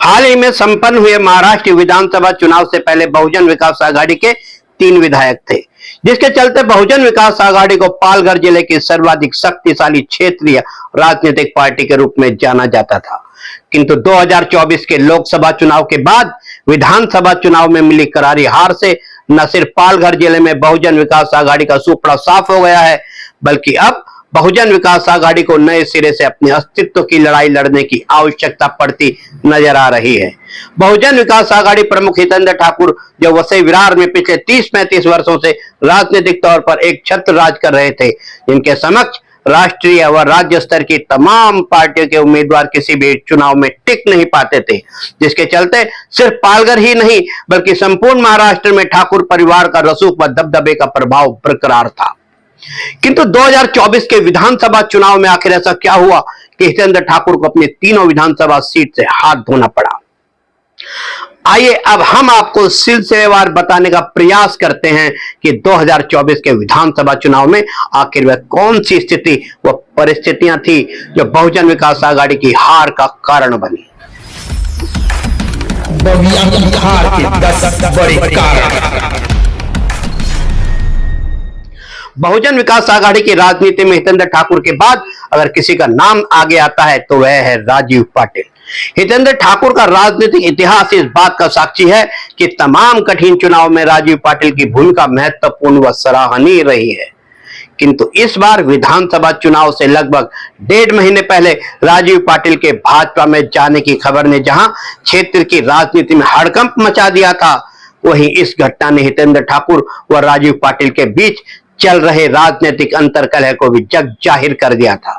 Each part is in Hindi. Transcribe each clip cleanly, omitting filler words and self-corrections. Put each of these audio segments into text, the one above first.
हाल ही में संपन्न हुए महाराष्ट्र विधानसभा चुनाव से पहले बहुजन विकास आघाड़ी के 3 विधायक थे, जिसके चलते बहुजन विकास आघाड़ी को पालघर जिले की सर्वाधिक शक्तिशाली क्षेत्रीय राजनीतिक पार्टी के रूप में जाना जाता था। किंतु 2024 के लोकसभा चुनाव के बाद विधानसभा चुनाव में मिली करारी हार से न सिर्फ पालघर जिले में बहुजन विकास आघाड़ी का सुपड़ा साफ हो गया है, बल्कि अब बहुजन विकास आघाड़ी को नए सिरे से अपने अस्तित्व की लड़ाई लड़ने की आवश्यकता पड़ती नजर आ रही है। बहुजन विकास आघाड़ी प्रमुख हितेंद्र ठाकुर, जो वसई विरार में पिछले 30-35 वर्षों से राजनीतिक तौर पर एक छत्र राज कर रहे थे, जिनके समक्ष राष्ट्रीय व राज्य स्तर की तमाम पार्टियों के उम्मीदवार किसी भी चुनाव में टिक नहीं पाते थे, जिसके चलते सिर्फ पालघर ही नहीं बल्कि संपूर्ण महाराष्ट्र में ठाकुर परिवार का रसूख व दबदबे का प्रभाव बरकरार था। किंतु 2024 के विधानसभा चुनाव में आखिर ऐसा क्या हुआ कि हितेंद्र ठाकुर को अपनी तीनों विधानसभा सीट से हाथ धोना पड़ा। आइए अब हम आपको सिलसिलेवार बताने का प्रयास करते हैं कि 2024 के विधानसभा चुनाव में आखिर वह कौन सी स्थिति व परिस्थितियां थी जो बहुजन विकास आघाड़ी की हार का कारण बनी। हार के 10 बड़े कारण। बहुजन विकास आघाड़ी की राजनीति में हितेंद्र ठाकुर के बाद अगर किसी का नाम आगे आता है तो वह है राजीव पाटिल। हितेंद्र ठाकुर का राजनीतिक इतिहास इस बात का साक्षी है कि तमाम कठिन चुनाव में राजीव पाटिल की भूमिका महत्वपूर्ण व सराहनीय रही है। किंतु इस बार विधानसभा चुनाव से लगभग 1.5 महीने पहले राजीव पाटिल के भाजपा में जाने की खबर ने जहां क्षेत्र की राजनीति में हड़कंप मचा दिया था, वहीं इस घटना ने हितेंद्र ठाकुर व राजीव पाटिल के बीच चल रहे राजनीतिक अंतर्कलह को भी जग जाहिर कर दिया था।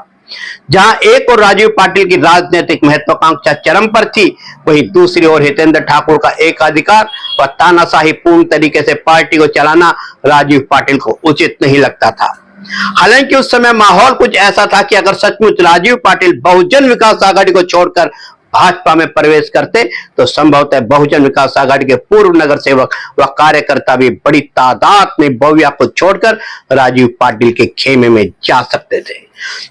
जहां एक और राजीव पाटिल की राजनीतिक महत्वाकांक्षा चरम पर थी, वहीं दूसरी ओर हितेंद्र ठाकुर का एकाधिकार व तानाशाही पूर्ण तरीके से पार्टी को चलाना राजीव पाटिल को उचित नहीं लगता था। हालांकि उस समय माहौल कुछ ऐसा था कि अगर सचमुच राजीव पाटिल बहुजन विकास आघाड़ी को छोड़कर भाजपा में प्रवेश करते तो संभवतः बहुजन विकास आघाड़ी के पूर्व नगर सेवक व कार्यकर्ता भी बड़ी तादाद में बविया को छोड़कर राजीव पाटिल के खेमे में जा सकते थे,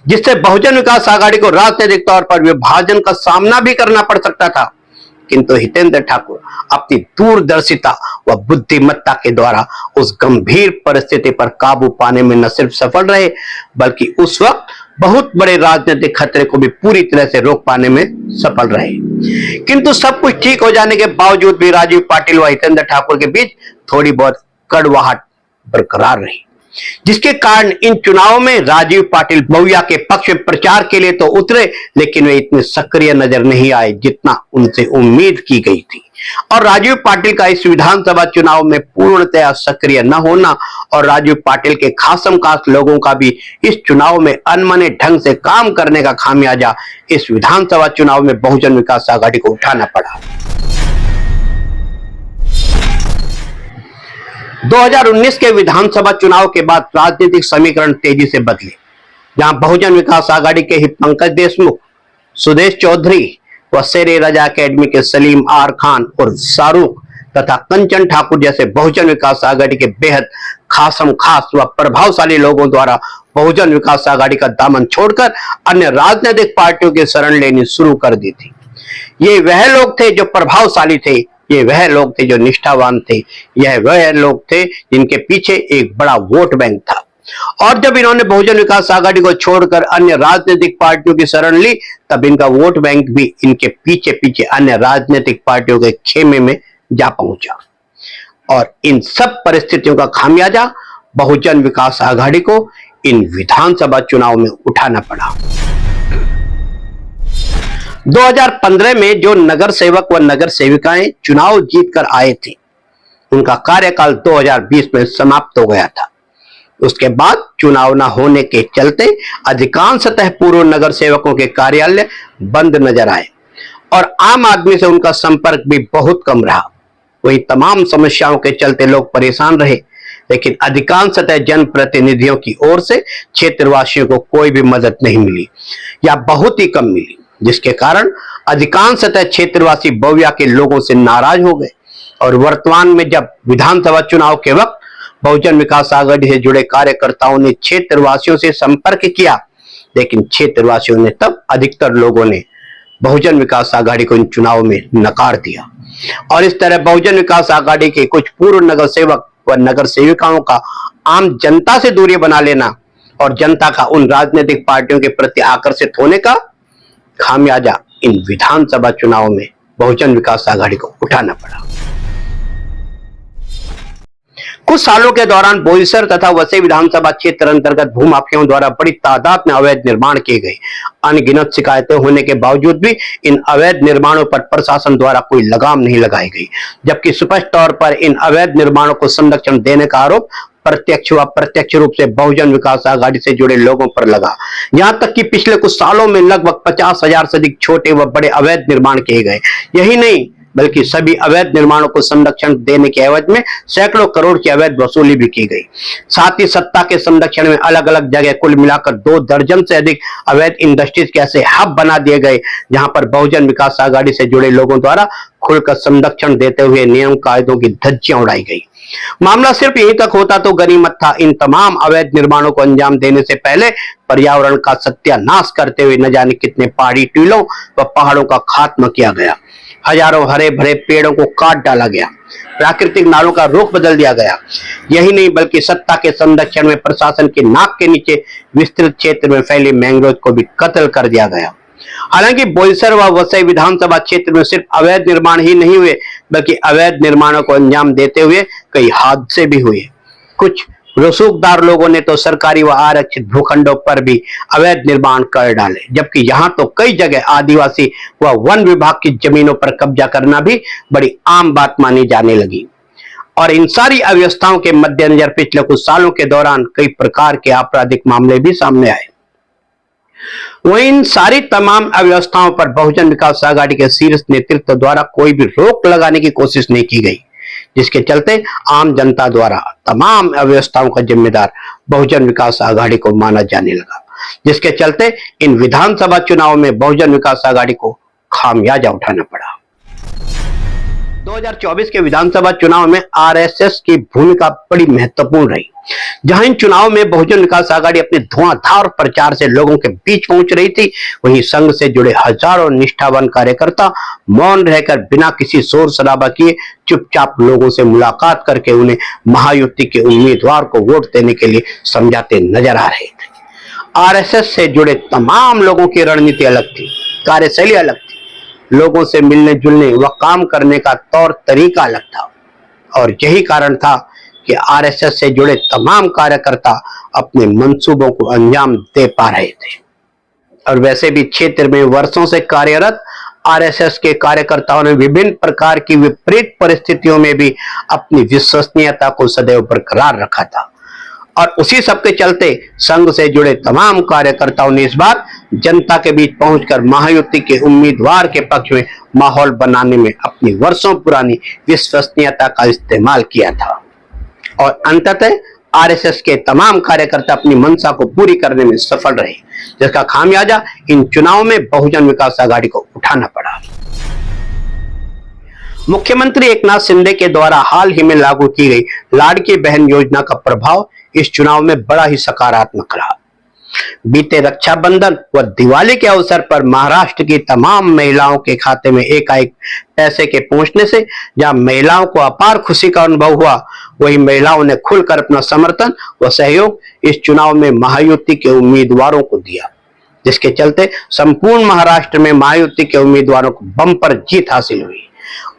जिससे बहुजन विकास आघाड़ी को राजनीतिक तौर पर विभाजन का सामना भी करना पड़ सकता था। किंतु हितेंद्र ठाकुर अपनी दूरदर्शिता व बुद्धिमत्ता के द्वारा उस गंभीर परिस्थिति पर काबू पाने में न सिर्फ सफल रहे, बल्कि उस वक्त बहुत बड़े राजनीतिक खतरे को भी पूरी तरह से रोक पाने में सफल रहे। किंतु सब कुछ ठीक हो जाने के बावजूद भी राजीव पाटिल व हितेंद्र ठाकुर के बीच थोड़ी बहुत कड़वाहट बरकरार रही, जिसके कारण इन चुनावों में राजीव पाटिल बविया के पक्ष में प्रचार के लिए तो उतरे, लेकिन वे इतने सक्रिय नजर नहीं आए जितना उनसे उम्मीद की गई थी। और राजीव पाटिल का इस विधानसभा चुनाव में पूर्णतया सक्रिय न होना और राजीव पाटिल के खासम खास लोगों का भी इस चुनाव में अनमने ढंग से काम करने का खामियाजा इस विधानसभा चुनाव में बहुजन विकास आघाड़ी को उठाना पड़ा। 2019 के विधानसभा चुनाव के बाद राजनीतिक समीकरण तेजी से बदले, जहां बहुजन विकास आघाड़ी के ही पंकज देशमुख, सुदेश चौधरी व शेरे रजा अकेडमी के सलीम आर खान और शाहरुख तथा कंचन ठाकुर जैसे बहुजन विकास आघाड़ी के बेहद खासम खास व प्रभावशाली लोगों द्वारा बहुजन विकास आघाड़ी का दामन छोड़कर अन्य राजनीतिक पार्टियों की शरण लेनी शुरू कर दी थी। ये वह लोग थे जो प्रभावशाली थे, ये वह लोग थे जो निष्ठावान थे, यह वह लोग थे जिनके पीछे एक बड़ा वोट बैंक था। और जब इन्होंने बहुजन विकास आघाड़ी को छोड़कर अन्य राजनीतिक पार्टियों की शरण ली, तब इनका वोट बैंक भी इनके पीछे पीछे अन्य राजनीतिक पार्टियों के खेमे में जा पहुंचा। और इन सब परिस्थितियों का खामियाजा बहुजन विकास आघाड़ी को इन विधानसभा चुनाव में उठाना पड़ा। 2015 में जो नगर सेवक व नगर सेविकाएं चुनाव जीतकर आए थे, उनका कार्यकाल 2020 में समाप्त हो गया था। उसके बाद चुनाव न होने के चलते अधिकांशतः पूर्व नगर सेवकों के कार्यालय बंद नजर आए और आम आदमी से उनका संपर्क भी बहुत कम रहा। वही तमाम समस्याओं के चलते लोग परेशान रहे, लेकिन अधिकांशतः जनप्रतिनिधियों की ओर से क्षेत्रवासियों को कोई भी मदद नहीं मिली या बहुत ही कम मिली, जिसके कारण अधिकांशतः क्षेत्रवासी बविया के लोगों से नाराज हो गए। और वर्तमान में जब विधानसभा चुनाव के वक्त बहुजन विकास आघाड़ी से जुड़े कार्यकर्ताओं ने क्षेत्रवासियों से संपर्क किया, लेकिन क्षेत्रवासियों ने तब अधिकतर लोगों ने बहुजन विकास आघाड़ी को इन चुनावों में नकार दिया। और इस तरह बहुजन विकास आघाड़ी के कुछ पूर्व नगर सेवक व नगर सेविकाओं का आम जनता से दूरी बना लेना और जनता का उन राजनीतिक पार्टियों के प्रति आकर्षित होने का खामियाजा इन विधानसभा चुनावों में बहुजन विकास आघाड़ी को उठाना पड़ा। कुछ सालों के दौरान बोईसर तथा वसई विधानसभा क्षेत्र अंतर्गत भूमाफियाओं द्वारा बड़ी तादाद में अवैध निर्माण किए गए। अनगिनत शिकायतें होने के बावजूद भी इन अवैध निर्माणों पर प्रशासन द्वारा कोई लगाम नहीं लगाई गई, जबकि स्पष्ट तौर पर इन अवैध निर्माणों को संरक्षण देने का आरोप प्रत्यक्ष व अप्रत्यक्ष रूप से बहुजन विकास आघाड़ी से जुड़े लोगों पर लगा। यहां तक कि पिछले कुछ सालों में लगभग 50,000 से अधिक छोटे व बड़े अवैध निर्माण किए गए। यही नहीं बल्कि सभी अवैध निर्माणों को संरक्षण देने के एवज में सैकड़ों करोड़ की अवैध वसूली भी की गई। साथ ही सत्ता के संरक्षण में अलग अलग जगह कुल मिलाकर 2 दर्जन से अधिक अवैध इंडस्ट्रीज के ऐसे हब बना दिए गए, जहां पर बहुजन विकास आघाड़ी से जुड़े लोगों द्वारा खुलकर संरक्षण देते हुए नियम कायदों की धज्जियां उड़ाई गई। मामला सिर्फ यहीं तक होता तो गनीमत था। इन तमाम अवैध निर्माणों को अंजाम देने से पहले पर्यावरण का सत्यानाश करते हुए न जाने कितने पहाड़ी टीलों व पहाड़ों का खात्मा किया गया। हजारों हरे भरे पेड़ों को काट डाला गया, प्राकृतिक नालों का रुख बदल दिया गया। यही नहीं बल्कि सत्ता के संरक्षण में प्रशासन के नाक के नीचे विस्तृत क्षेत्र में फैली मैंग्रोव को भी कत्ल कर दिया गया। हालांकि बोईसर व वसई विधानसभा क्षेत्र में सिर्फ अवैध निर्माण ही नहीं हुए बल्कि अवैध निर्माणों को अंजाम देते हुए कई हादसे भी हुए। कुछ रसूखदार लोगों ने तो सरकारी व आरक्षित भूखंडों पर भी अवैध निर्माण कर डाले, जबकि यहां तो कई जगह आदिवासी व वन विभाग की जमीनों पर कब्जा करना भी बड़ी आम बात मानी जाने लगी। और इन सारी अव्यवस्थाओं के मद्देनजर पिछले कुछ सालों के दौरान कई प्रकार के आपराधिक मामले भी सामने आए। वहीं इन सारी तमाम अव्यवस्थाओं पर बहुजन विकास आघाड़ी के शीर्ष नेतृत्व द्वारा कोई भी रोक लगाने की कोशिश नहीं की गई, जिसके चलते आम जनता द्वारा तमाम अव्यवस्थाओं का जिम्मेदार बहुजन विकास आघाड़ी को माना जाने लगा, जिसके चलते इन विधानसभा चुनाव में बहुजन विकास आघाड़ी को खामियाजा उठाना पड़ा। 2024 के विधानसभा चुनाव में आरएसएस की भूमिका बड़ी महत्वपूर्ण रही। जहां इन चुनाव में बहुजन विकास आघाड़ी अपने धुआंधार प्रचार से लोगों के बीच पहुंच रही थी, वहीं संघ से जुड़े हजारों निष्ठावान कार्यकर्ता मौन रहकर बिना किसी शोर शराबा किए चुपचाप लोगों से मुलाकात करके उन्हें महायुति के उम्मीदवार को वोट देने के लिए समझाते नजर आ रहे थे। आरएसएस से जुड़े तमाम लोगों की रणनीति अलग थी, कार्यशैली अलग थी, लोगों से मिलने जुलने व काम करने का तौर तरीका अलग था। और यही कारण था कि आरएसएस से जुड़े तमाम कार्यकर्ता अपने मंसूबों को अंजाम दे पा रहे थे। और वैसे भी क्षेत्र में वर्षों से कार्यरत आरएसएस के कार्यकर्ताओं ने विभिन्न प्रकार की विपरीत परिस्थितियों में भी अपनी विश्वसनीयता को सदैव बरकरार रखा था। और उसी सब के चलते संघ से जुड़े तमाम कार्यकर्ताओं ने इस बार जनता के बीच पहुंचकर महायुति के उम्मीदवार के पक्ष में माहौल बनाने में अपनी वर्षों पुरानी विश्वसनीयता का इस्तेमाल किया था। और अंततः आरएसएस के तमाम कार्यकर्ता अपनी मंशा को पूरी करने में सफल रहे, जिसका खामियाजा इन चुनावों में बहुजन विकास आघाड़ी को उठाना पड़ा। मुख्यमंत्री एकनाथ शिंदे के द्वारा हाल ही में लागू की गई लाड़की बहन योजना का प्रभाव इस चुनाव में बड़ा ही सकारात्मक रहा। बीते रक्षाबंधन व दिवाली के अवसर पर महाराष्ट्र की तमाम महिलाओं के खाते में एकाएक पैसे के पहुंचने से जहां महिलाओं को अपार खुशी का अनुभव हुआ, वहीं महिलाओं ने खुलकर अपना समर्थन व सहयोग इस चुनाव में महायुति के उम्मीदवारों को दिया, जिसके चलते संपूर्ण महाराष्ट्र में महायुति के उम्मीदवारों को बम्पर जीत हासिल हुई।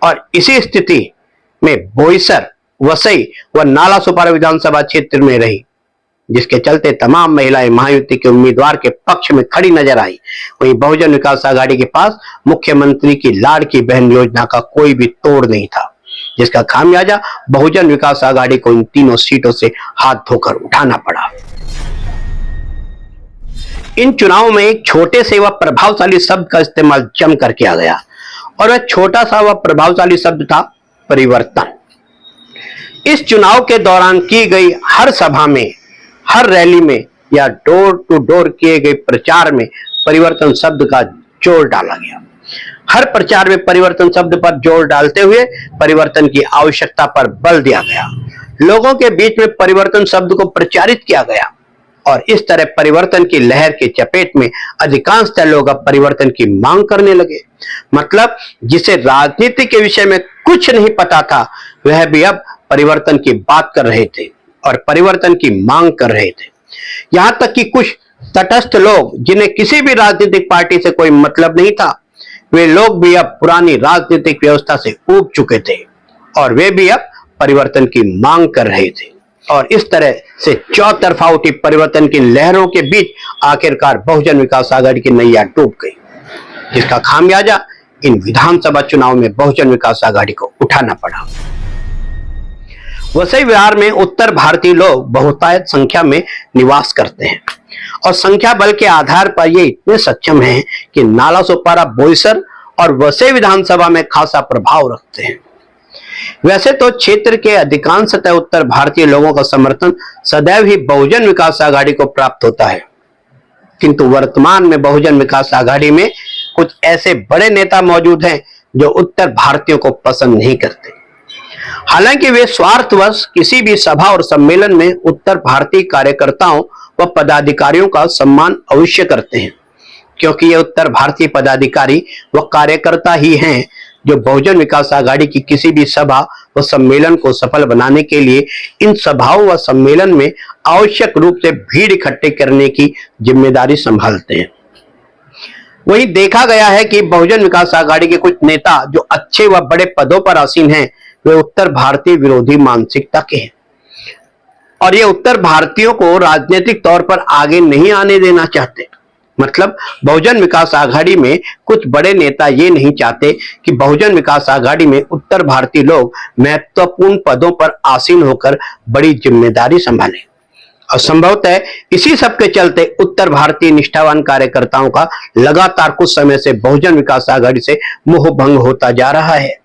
और इसी स्थिति में बोईसर, वसई व नालासोपारा विधानसभा क्षेत्र में रही, जिसके चलते तमाम महिलाएं महायुति के उम्मीदवार के पक्ष में खड़ी नजर आई। वहीं बहुजन विकास आघाड़ी के पास मुख्यमंत्री की लाड़की बहन योजना का कोई भी तोड़ नहीं था, जिसका खामियाजा बहुजन विकास आघाड़ी को इन तीनों सीटों से हाथ धोकर उठाना पड़ा। इन चुनावों में एक छोटे से व प्रभावशाली शब्द का इस्तेमाल जमकर किया गया, और वह छोटा सा व प्रभावशाली शब्द था परिवर्तन। इस चुनाव के दौरान की गई हर सभा में, हर रैली में या डोर टू डोर किए गए प्रचार में परिवर्तन शब्द का जोर डाला गया। हर प्रचार में परिवर्तन शब्द पर जोर डालते हुए परिवर्तन की आवश्यकता पर बल दिया गया। लोगों के बीच में परिवर्तन शब्द को प्रचारित किया गया। और इस तरह परिवर्तन की लहर के चपेट में अधिकांशतः लोग अब परिवर्तन की मांग करने लगे। मतलब जिसे राजनीति के विषय में कुछ नहीं पता था, वह भी अब परिवर्तन की बात कर रहे थे और परिवर्तन की मांग कर रहे थे। यहां तक कि कुछ तटस्थ लोग, जिन्हें किसी भी राजनीतिक पार्टी से कोई मतलब नहीं था, वे लोग भी अब पुरानी राजनीतिक व्यवस्था से ऊब चुके थे और वे भी अब परिवर्तन की मांग कर रहे थे। और इस तरह से चौतरफा उठी परिवर्तन की लहरों के बीच आखिरकार बहुजन विकास आघाड़ी की नैया डूब गई, जिसका खामियाजा इन विधानसभा चुनाव में बहुजन विकास आघाड़ी को उठाना पड़ा। वसई विहार में उत्तर भारतीय लोग बहुतायत संख्या में निवास करते हैं और संख्या बल के आधार पर ये इतने सक्षम हैं कि नालासोपारा, बोईसर और वसई विधानसभा में खासा प्रभाव रखते हैं। वैसे तो क्षेत्र के अधिकांशतः उत्तर भारतीय लोगों का समर्थन सदैव ही बहुजन विकास आघाड़ी को प्राप्त होता है, किंतु वर्तमान में बहुजन विकास आघाड़ी में कुछ ऐसे बड़े नेता मौजूद हैं जो उत्तर भारतीयों को पसंद नहीं करते। हालांकि वे स्वार्थवश किसी भी सभा और सम्मेलन में उत्तर भारतीय कार्यकर्ताओं व पदाधिकारियों का सम्मान अवश्य करते हैं, क्योंकि ये उत्तर भारतीय पदाधिकारी व कार्यकर्ता ही हैं जो बहुजन विकास आघाड़ी की किसी भी सभा व सम्मेलन को सफल बनाने के लिए इन सभाओं व सम्मेलन में आवश्यक रूप से भीड़ इकट्ठे करने की जिम्मेदारी संभालते हैं। वहीं देखा गया है कि बहुजन विकास आघाड़ी के कुछ नेता जो अच्छे व बड़े पदों पर आसीन हैं, वे उत्तर भारतीय विरोधी मानसिकता के हैं और ये उत्तर भारतीयों को राजनीतिक तौर पर आगे नहीं आने देना चाहते। मतलब बहुजन विकास आघाड़ी में कुछ बड़े नेता ये नहीं चाहते कि बहुजन विकास आघाड़ी में उत्तर भारतीय लोग महत्वपूर्ण पदों पर आसीन होकर बड़ी जिम्मेदारी संभालें। और संभवतः इसी सब के चलते उत्तर भारतीय निष्ठावान कार्यकर्ताओं का लगातार कुछ समय से बहुजन विकास आघाड़ी से मोह भंग होता जा रहा है।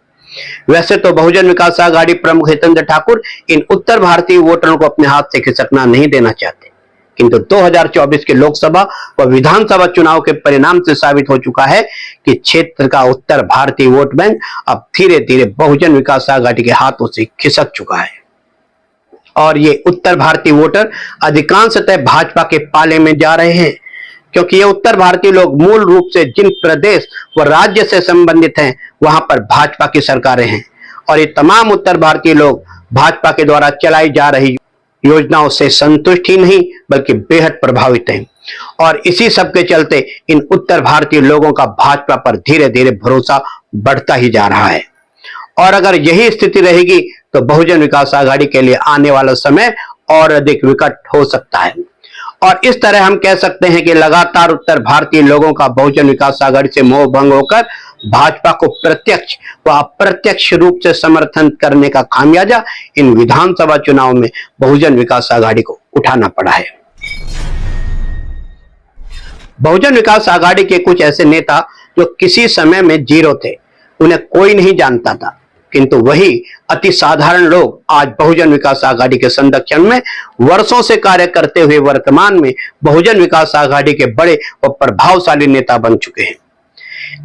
वैसे तो बहुजन विकास आघाड़ी प्रमुख हितेंद्र ठाकुर इन उत्तर भारतीय वोटरों को अपने हाथ से खिसकना नहीं देना चाहते, किंतु 2024 के लोकसभा व विधानसभा चुनाव के परिणाम से साबित हो चुका है कि क्षेत्र का उत्तर भारतीय वोट बैंक अब धीरे धीरे बहुजन विकास आघाड़ी के हाथों से खिसक चुका है और ये उत्तर भारतीय वोटर अधिकांशतः भाजपा के पाले में जा रहे हैं, क्योंकि ये उत्तर भारतीय लोग मूल रूप से जिन प्रदेश व राज्य से संबंधित हैं, वहां पर भाजपा की सरकारें हैं और ये तमाम उत्तर भारतीय लोग भाजपा के द्वारा चलाई जा रही योजनाओं से संतुष्ट ही नहीं बल्कि बेहद प्रभावित हैं और इसी सब के चलते इन उत्तर भारतीय लोगों का भाजपा पर धीरे धीरे भरोसा बढ़ता ही जा रहा है। और अगर यही स्थिति रहेगी तो बहुजन विकास आघाड़ी के लिए आने वाला समय और अधिक विकट हो सकता है और इस तरह हम कह सकते हैं कि लगातार उत्तर भारतीय लोगों का बहुजन विकास आघाड़ी से मोह भंग होकर भाजपा को प्रत्यक्ष व अप्रत्यक्ष रूप से समर्थन करने का खामियाजा इन विधानसभा चुनाव में बहुजन विकास आघाड़ी को उठाना पड़ा है। बहुजन विकास आघाड़ी के कुछ ऐसे नेता जो किसी समय में जीरो थे, उन्हें कोई नहीं जानता था, किंतु वही अति साधारण लोग आज बहुजन विकास आघाड़ी के संरक्षण में वर्षों से कार्य करते हुए वर्तमान में बहुजन विकास आघाड़ी के बड़े और प्रभावशाली नेता बन चुके हैं।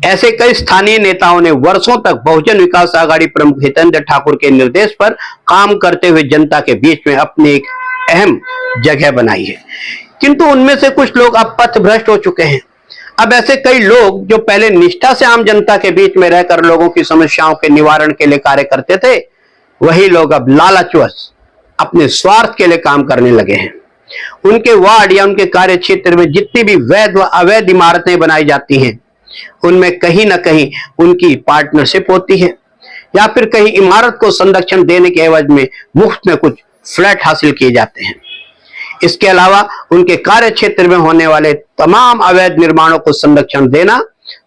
ऐसे कई स्थानीय नेताओं ने वर्षों तक बहुजन विकास आघाड़ी प्रमुख हितेंद्र ठाकुर के निर्देश पर काम करते हुए जनता के बीच में अपनी एक अहम जगह बनाई है, किंतु उनमें से कुछ लोग अब पथभ्रष्ट हो चुके हैं। अब ऐसे कई लोग जो पहले निष्ठा से आम जनता के बीच में रहकर लोगों की समस्याओं के निवारण के लिए कार्य करते थे, वही लोग अब लालचवश अपने स्वार्थ के लिए काम करने लगे हैं। उनके वार्ड या उनके कार्य क्षेत्र में जितनी भी वैध व अवैध इमारतें बनाई जाती हैं, उनमें कहीं ना कहीं उनकी पार्टनरशिप होती है या फिर कहीं इमारत को संरक्षण देने के एवज में मुफ्त में कुछ फ्लैट हासिल किए जाते हैं। इसके अलावा उनके कार्य क्षेत्र में होने वाले तमाम अवैध निर्माणों को संरक्षण देना,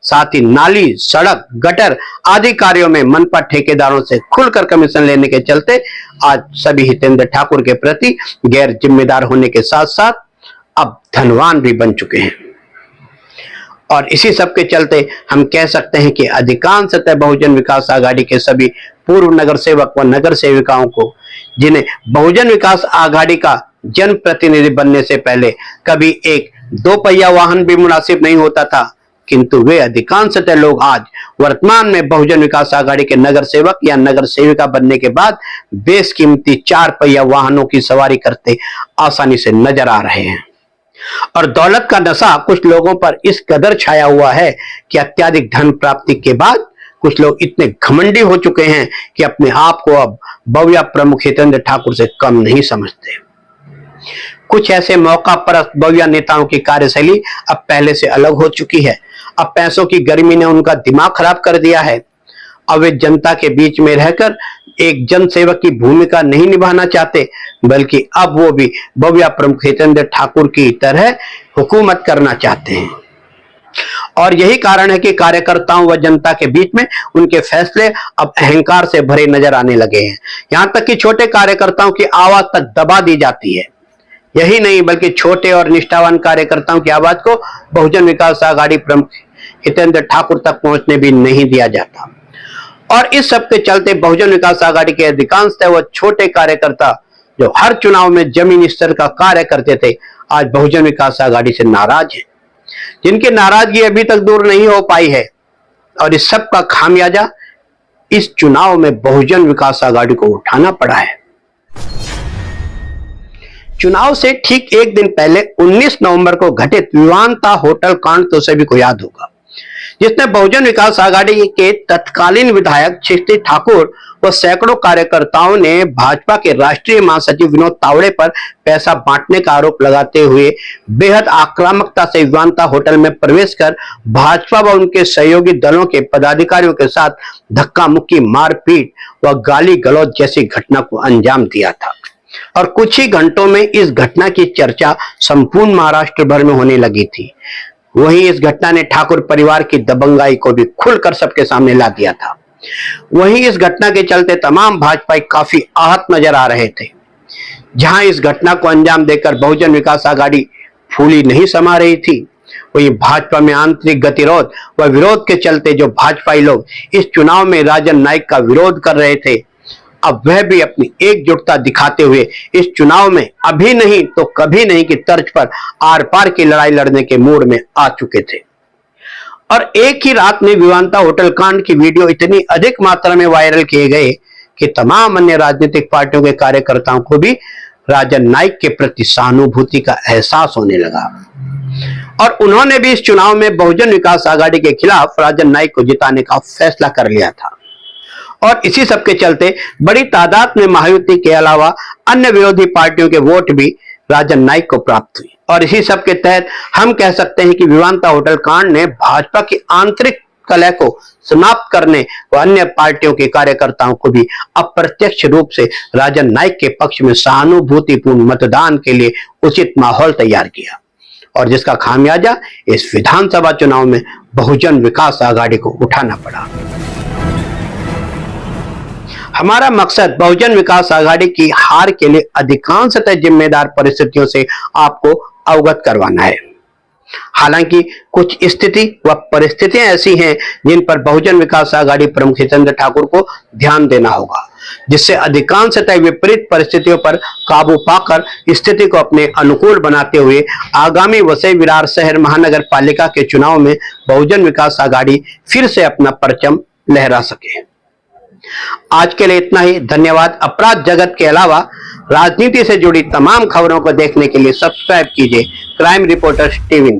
साथ ही नाली, सड़क, गटर आदि कार्यों में मनपा ठेकेदारों से खुलकर कमीशन लेने के चलते आज सभी हितेंद्र ठाकुर के प्रति गैर जिम्मेदार होने के साथ साथ अब धनवान भी बन चुके हैं। और इसी सब के चलते हम कह सकते हैं कि अधिकांशतः बहुजन विकास आघाड़ी के सभी पूर्व नगर सेवक व नगर सेविकाओं को, जिन्हें बहुजन विकास आघाड़ी का जनप्रतिनिधि बनने से पहले कभी एक 2 पहिया वाहन भी मुनासिब नहीं होता था, किंतु वे अधिकांशतः लोग आज वर्तमान में बहुजन विकास आघाड़ी के नगर सेवक या नगर सेविका बनने के बाद बेशकीमती 4 पहिया वाहनों की सवारी करते आसानी से नजर आ रहे हैं। और दौलत का नशा कुछ लोगों पर इस कदर छाया हुआ है कि अत्यधिक धन प्राप्ति के बाद कुछ लोग इतने घमंडी हो चुके हैं कि अपने आप को अब बविया प्रमुख हितेंद्र ठाकुर से कम नहीं समझते। कुछ ऐसे मौका परस्त बविया नेताओं की कार्यशैली अब पहले से अलग हो चुकी है। अब पैसों की गर्मी ने उनका दिमाग खराब कर दिया है। अब वे जनता के बीच में रहकर एक जनसेवक की भूमिका नहीं निभाना चाहते, बल्कि अब वो भी बविया प्रमुख हितेंद्र ठाकुर की तरह हुकूमत करना चाहते हैं। और यही कारण है कि कार्यकर्ताओं व जनता के बीच में उनके फैसले अब अहंकार से भरे नजर आने लगे हैं। यहां तक कि छोटे कार्यकर्ताओं की आवाज तक दबा दी जाती है। यही नहीं बल्कि छोटे और निष्ठावान कार्यकर्ताओं की आवाज को बहुजन विकास आघाड़ी प्रमुख हितेंद्र ठाकुर तक पहुंचने भी नहीं दिया जाता। और इस सब के चलते बहुजन विकास आघाड़ी के अधिकांशतः वो छोटे कार्यकर्ता जो हर चुनाव में जमीनी स्तर का कार्य करते थे, आज बहुजन विकास आघाड़ी से नाराज हैं, जिनकी नाराजगी अभी तक दूर नहीं हो पाई है। और इस सब का खामियाजा इस चुनाव में बहुजन विकास आघाड़ी को उठाना पड़ा है। चुनाव से ठीक एक दिन पहले 19 नवंबर को घटित विवांता होटल कांड तो सभी को याद होगा, जिसने बहुजन विकास आघाड़ी के तत्कालीन विधायक शिष्टी ठाकुर व सैकड़ों कार्यकर्ताओं ने भाजपा के राष्ट्रीय महासचिव विनोद तावड़े पर पैसा बांटने का आरोप लगाते हुए बेहद आक्रामकता से विवांता होटल में प्रवेश कर भाजपा व उनके सहयोगी दलों के पदाधिकारियों के साथ धक्का मुक्की, मारपीट व गाली गलौज जैसी घटना को अंजाम दिया था। और कुछ ही घंटों में इस घटना की चर्चा संपूर्ण महाराष्ट्र भर में होने लगी थी। वहीं इस घटना ने ठाकुर परिवार की दबंगाई को भी खुलकर सबके सामने ला दिया था। वहीं इस घटना के चलते तमाम भाजपाई काफी आहत नजर आ रहे थे। जहां इस घटना को अंजाम देकर बहुजन विकास आघाड़ी फूली नहीं समा रही थी, वहीं भाजपा में आंतरिक गतिरोध व विरोध के चलते जो भाजपाई लोग इस चुनाव में राजन नाईक का विरोध कर रहे थे, अब वह भी अपनी एकजुटता दिखाते हुए इस चुनाव में अभी नहीं तो कभी नहीं की तर्ज पर आर पार की लड़ाई लड़ने के मूड में आ चुके थे। और एक ही रात में विवांता होटल कांड की वीडियो इतनी अधिक मात्रा में वायरल किए गए कि तमाम अन्य राजनीतिक पार्टियों के कार्यकर्ताओं को भी राजन नाईक के प्रति सहानुभूति का एहसास होने लगा और उन्होंने भी इस चुनाव में बहुजन विकास आघाड़ी के खिलाफ राजन नाईक को जिताने का फैसला कर लिया था। और इसी सब के चलते बड़ी तादाद में महायुति के अलावा अन्य विरोधी पार्टियों के वोट भी राजन नाईक को प्राप्त हुई। और इसी सब के तहत हम कह सकते हैं कि विवांता होटल कांड ने भाजपा की आंतरिक कलह को समाप्त करने व अन्य पार्टियों के कार्यकर्ताओं को भी अप्रत्यक्ष रूप से राजन नाईक के पक्ष में सहानुभूतिपूर्ण मतदान के लिए उचित माहौल तैयार किया, और जिसका खामियाजा इस विधानसभा चुनाव में बहुजन विकास आघाड़ी को उठाना पड़ा। हमारा मकसद बहुजन विकास आघाड़ी की हार के लिए अधिकांशतः जिम्मेदार परिस्थितियों से आपको अवगत करवाना है। हालांकि कुछ स्थिति व परिस्थितियां ऐसी हैं जिन पर बहुजन विकास आघाड़ी प्रमुख हितेंद्र ठाकुर को ध्यान देना होगा, जिससे अधिकांशतः विपरीत परिस्थितियों पर काबू पाकर स्थिति को अपने अनुकूल बनाते हुए आगामी वसई विरार शहर महानगर पालिका के चुनाव में बहुजन विकास आघाड़ी फिर से अपना परचम लहरा सके। आज के लिए इतना ही। धन्यवाद। अपराध जगत के अलावा राजनीति से जुड़ी तमाम खबरों को देखने के लिए सब्सक्राइब कीजिए क्राइम रिपोर्टर्स टीवी।